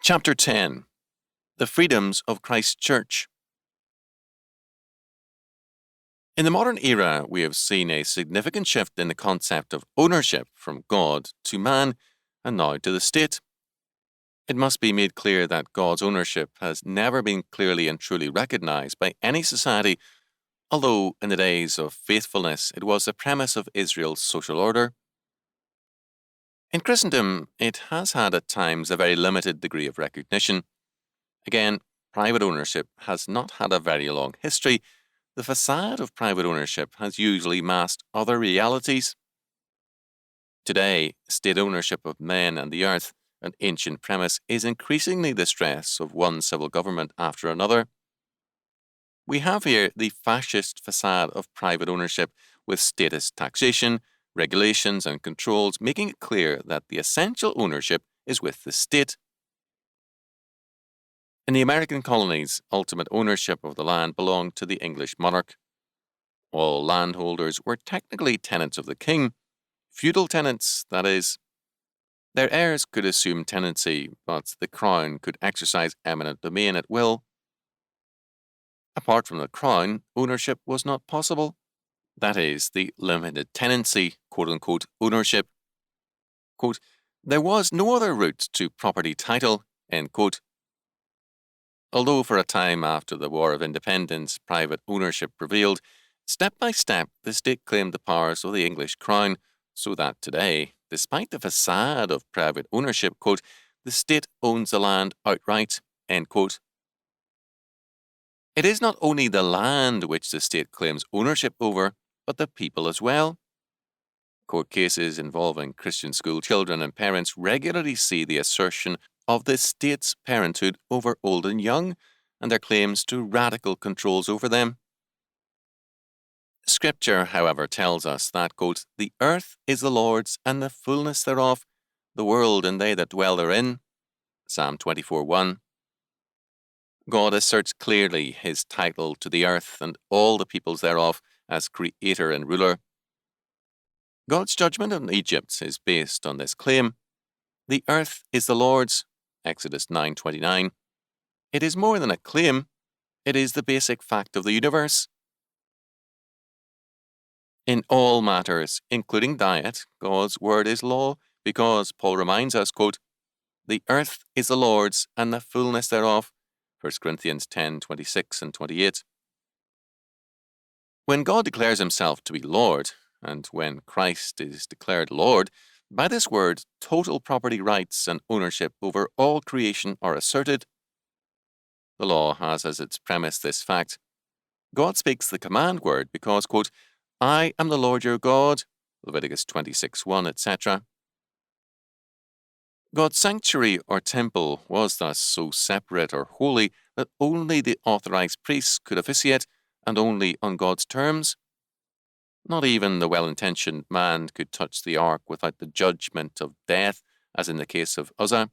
Chapter 10. The Freedoms of Christ's Church. In the modern era, we have seen a significant shift in the concept of ownership from God to man and now to the state. It must be made clear that God's ownership has never been clearly and truly recognized by any society, although in the days of faithfulness it was the premise of Israel's social order. In Christendom, it has had at times a very limited degree of recognition. Again, private ownership has not had a very long history. The facade of private ownership has usually masked other realities. Today, state ownership of men and the earth, an ancient premise, is increasingly the stress of one civil government after another. We have here the fascist facade of private ownership with statist taxation, regulations and controls, making it clear that the essential ownership is with the state. In the American colonies, ultimate ownership of the land belonged to the English monarch. All landholders were technically tenants of the king, feudal tenants, that is. Their heirs could assume tenancy, but the crown could exercise eminent domain at will. Apart from the crown, ownership was not possible. That is, the limited tenancy, quote-unquote, ownership. Quote, there was no other route to property title, end quote. Although for a time after the War of Independence private ownership prevailed, step by step the state claimed the powers of the English crown, so that today, despite the facade of private ownership, quote, the state owns the land outright, end quote. It is not only the land which the state claims ownership over, but the people as well. Court cases involving Christian school children and parents regularly see the assertion of the state's parenthood over old and young, and their claims to radical controls over them. Scripture, however, tells us that, quote, the earth is the Lord's and the fullness thereof, the world and they that dwell therein. Psalm 24:1. God asserts clearly his title to the earth and all the peoples thereof as creator and ruler. God's judgment on Egypt is based on this claim. The earth is the Lord's, Exodus 9:29. It is more than a claim. It is the basic fact of the universe. In all matters, including diet, God's word is law, because Paul reminds us, quote, the earth is the Lord's and the fullness thereof, 1 Corinthians 10:26 and 28. When God declares himself to be Lord, and when Christ is declared Lord, by this word, total property rights and ownership over all creation are asserted. The law has as its premise this fact. God speaks the command word because, quote, I am the Lord your God, Leviticus 26:1, etc. God's sanctuary or temple was thus so separate or holy that only the authorized priests could officiate, and only on God's terms. Not even the well-intentioned man could touch the ark without the judgment of death, as in the case of Uzzah,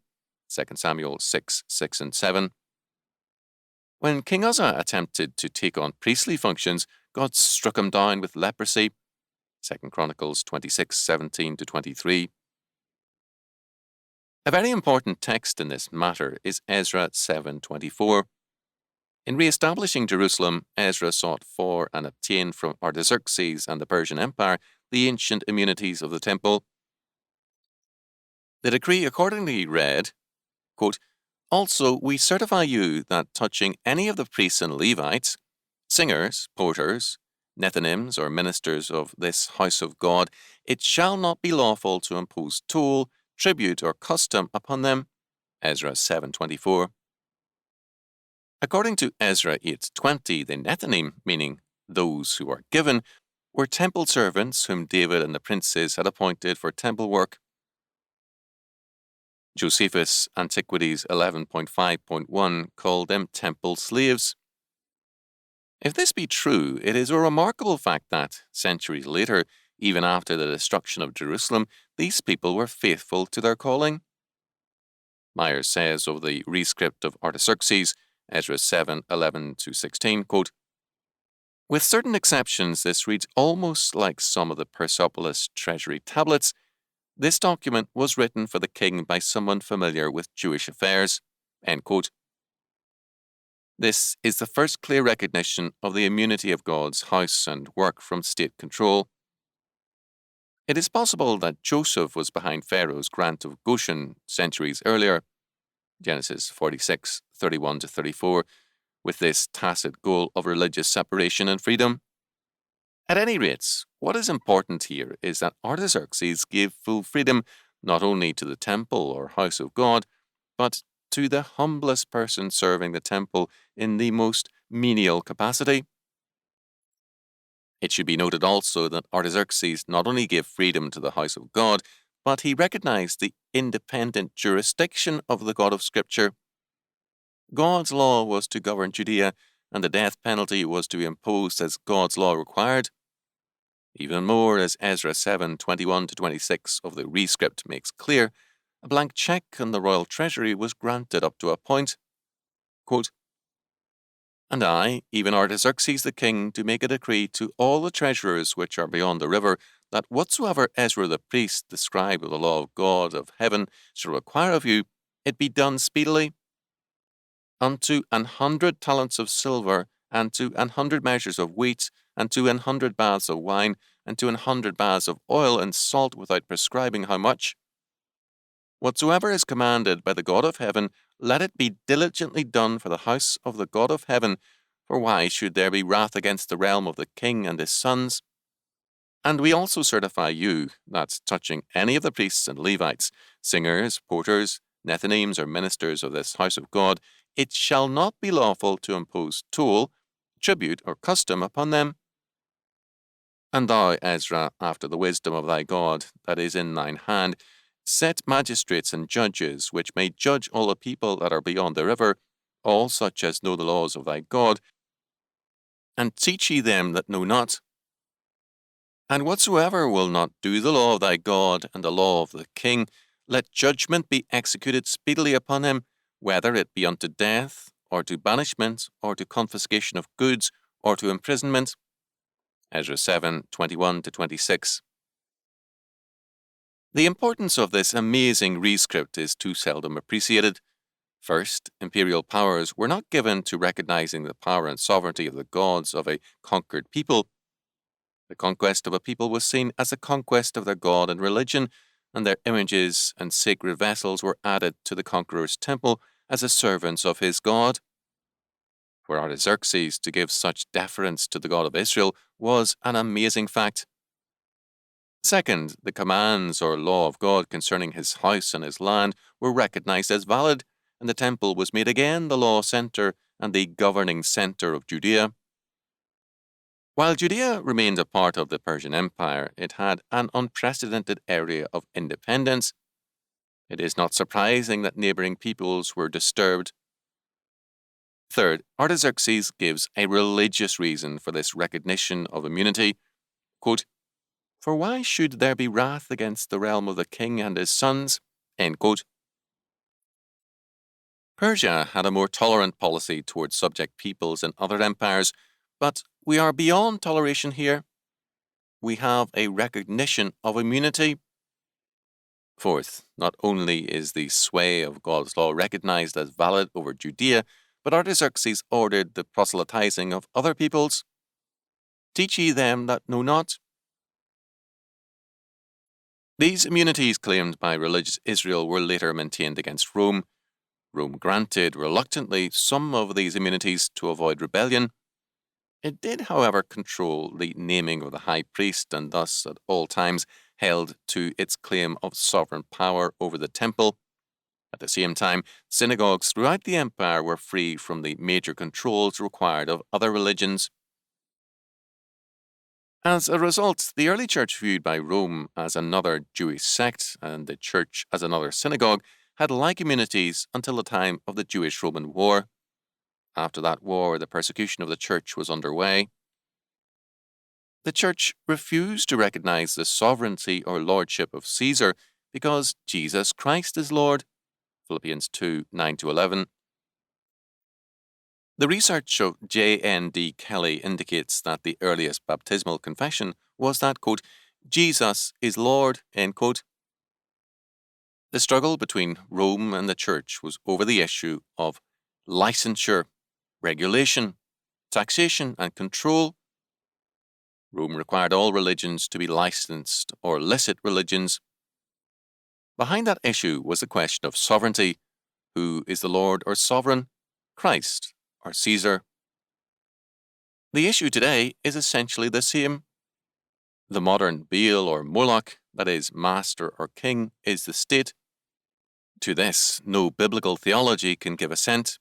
2 Samuel 6:6 and 7. When King Uzzah attempted to take on priestly functions, God struck him down with leprosy, 2 Chronicles 26:17 to 23. A very important text in this matter is Ezra 7:24. In re-establishing Jerusalem, Ezra sought for and obtained from Artaxerxes and the Persian Empire the ancient immunities of the temple. The decree accordingly read, quote, also we certify you that touching any of the priests and Levites, singers, porters, Nethinims, or ministers of this house of God, it shall not be lawful to impose toll, tribute, or custom upon them. Ezra 7:24. According to Ezra 8:20, the Nethinim, meaning those who are given, were temple servants whom David and the princes had appointed for temple work. Josephus' Antiquities 11.5.1 called them temple slaves. If this be true, it is a remarkable fact that, centuries later, even after the destruction of Jerusalem, these people were faithful to their calling. Myers says of the rescript of Artaxerxes, Ezra 7:11-16, quote, with certain exceptions, this reads almost like some of the Persepolis treasury tablets. This document was written for the king by someone familiar with Jewish affairs. End quote. This is the first clear recognition of the immunity of God's house and work from state control. It is possible that Joseph was behind Pharaoh's grant of Goshen centuries earlier, Genesis 46, 31-34, with this tacit goal of religious separation and freedom. At any rate, what is important here is that Artaxerxes gave full freedom not only to the temple or house of God, but to the humblest person serving the temple in the most menial capacity. It should be noted also that Artaxerxes not only gave freedom to the house of God, but he recognized the independent jurisdiction of the God of Scripture. God's law was to govern Judea, and the death penalty was to be imposed as God's law required. Even more, as Ezra 7, 21-26 of the Rescript makes clear, a blank check on the royal treasury was granted up to a point. Quote, "And I, even Artaxerxes the king, do make a decree to all the treasurers which are beyond the river, that whatsoever Ezra the priest, the scribe of the law of God of heaven, shall require of you, it be done speedily. Unto 100 talents of silver, and to 100 measures of wheat, and to 100 baths of wine, and to 100 baths of oil and salt, without prescribing how much. Whatsoever is commanded by the God of heaven, let it be diligently done for the house of the God of heaven, for why should there be wrath against the realm of the king and his sons? And we also certify you, that touching any of the priests and Levites, singers, porters, Nethinims, or ministers of this house of God, it shall not be lawful to impose toll, tribute, or custom upon them. And thou, Ezra, after the wisdom of thy God that is in thine hand, set magistrates and judges, which may judge all the people that are beyond the river, all such as know the laws of thy God, and teach ye them that know not. And whatsoever will not do the law of thy God and the law of the king, let judgment be executed speedily upon him, whether it be unto death, or to banishment, or to confiscation of goods, or to imprisonment." Ezra 7, 21-26. The importance of this amazing rescript is too seldom appreciated. First, imperial powers were not given to recognizing the power and sovereignty of the gods of a conquered people. The conquest of a people was seen as a conquest of their god and religion, and their images and sacred vessels were added to the conqueror's temple as the servants of his god. For Artaxerxes to give such deference to the God of Israel was an amazing fact. Second, the commands or law of God concerning his house and his land were recognized as valid, and the temple was made again the law center and the governing center of Judea. While Judea remained a part of the Persian Empire, it had an unprecedented area of independence. It is not surprising that neighboring peoples were disturbed. Third, Artaxerxes gives a religious reason for this recognition of immunity. Quote, "For why should there be wrath against the realm of the king and his sons?" End quote. Persia had a more tolerant policy towards subject peoples than other empires, but we are beyond toleration here. We have a recognition of immunity. Fourth, not only is the sway of God's law recognized as valid over Judea, but Artaxerxes ordered the proselytizing of other peoples. "Teach ye them that know not." These immunities claimed by religious Israel were later maintained against Rome. Rome granted, reluctantly, some of these immunities to avoid rebellion. It did, however, control the naming of the high priest and thus, at all times, held to its claim of sovereign power over the temple. At the same time, synagogues throughout the empire were free from the major controls required of other religions. As a result, the early church, viewed by Rome as another Jewish sect and the church as another synagogue, had like immunities until the time of the Jewish-Roman War. After that war, the persecution of the church was underway. The church refused to recognize the sovereignty or lordship of Caesar because Jesus Christ is Lord. Philippians 2, 9-11. The research of J.N.D. Kelly indicates that the earliest baptismal confession was that, quote, "Jesus is Lord," end quote. The struggle between Rome and the Church was over the issue of licensure, regulation, taxation, and control. Rome required all religions to be licensed or licit religions. Behind that issue was the question of sovereignty. Who is the Lord or sovereign? Christ or Caesar? The issue today is essentially the same. The modern Baal or Moloch, that is, master or king, is the state. To this, no biblical theology can give assent.